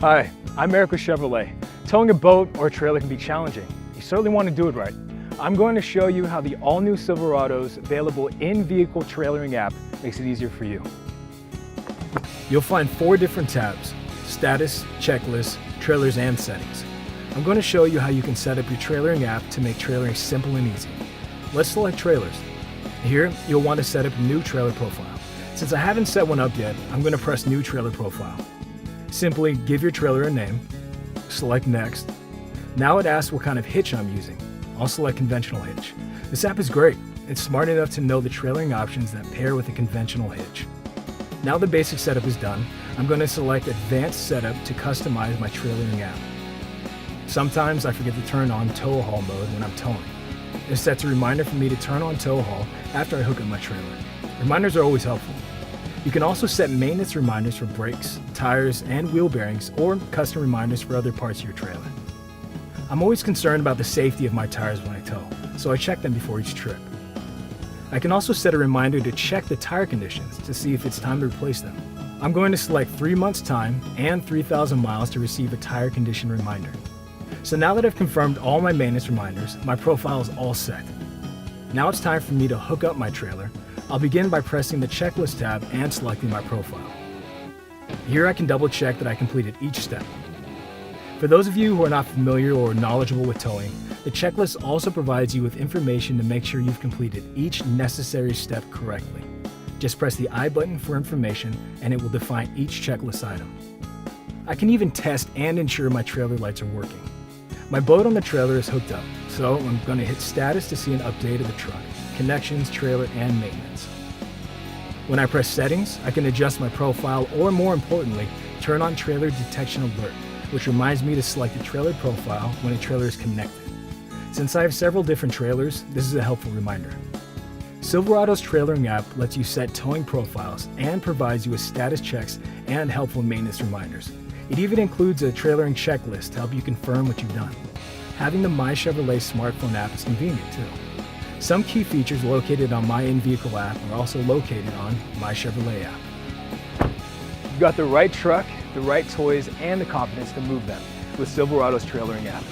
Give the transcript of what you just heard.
Hi, I'm Eric with Chevrolet. Towing a boat or a trailer can be challenging. You certainly want to do it right. I'm going to show you how the all-new Silverado's available in-vehicle trailering app makes it easier for you. You'll find 4 different tabs: status, checklist, trailers, and settings. I'm going to show you how you can set up your trailering app to make trailering simple and easy. Let's select trailers. Here, you'll want to set up a new trailer profile. Since I haven't set one up yet, I'm going to press New Trailer Profile. Simply give your trailer a name, select Next. Now it asks what kind of hitch I'm using. I'll select Conventional Hitch. This app is great. It's smart enough to know the trailering options that pair with a conventional hitch. Now the basic setup is done, I'm going to select Advanced Setup to customize my trailering app. Sometimes I forget to turn on tow haul mode when I'm towing. This sets a reminder for me to turn on tow haul after I hook up my trailer. Reminders are always helpful. You can also set maintenance reminders for brakes, tires, and wheel bearings, or custom reminders for other parts of your trailer. I'm always concerned about the safety of my tires when I tow, so I check them before each trip. I can also set a reminder to check the tire conditions to see if it's time to replace them. I'm going to select 3 months time and 3,000 miles to receive a tire condition reminder. So now that I've confirmed all my maintenance reminders, my profile is all set. Now it's time for me to hook up my trailer. I'll begin by pressing the Checklist tab and selecting my profile. Here I can double check that I completed each step. For those of you who are not familiar or knowledgeable with towing, the checklist also provides you with information to make sure you've completed each necessary step correctly. Just press the I button for information and it will define each checklist item. I can even test and ensure my trailer lights are working. My boat on the trailer is hooked up, so I'm going to hit Status to see an update of the truck, connections, trailer, and maintenance. When I press Settings, I can adjust my profile, or more importantly, turn on Trailer Detection Alert, which reminds me to select the trailer profile when a trailer is connected. Since I have several different trailers, this is a helpful reminder. Silverado's trailering app lets you set towing profiles and provides you with status checks and helpful maintenance reminders. It even includes a trailering checklist to help you confirm what you've done. Having the MyChevrolet smartphone app is convenient too. Some key features located on my in-vehicle app are also located on MyChevrolet app. You've got the right truck, the right toys, and the confidence to move them with Silverado's trailering app.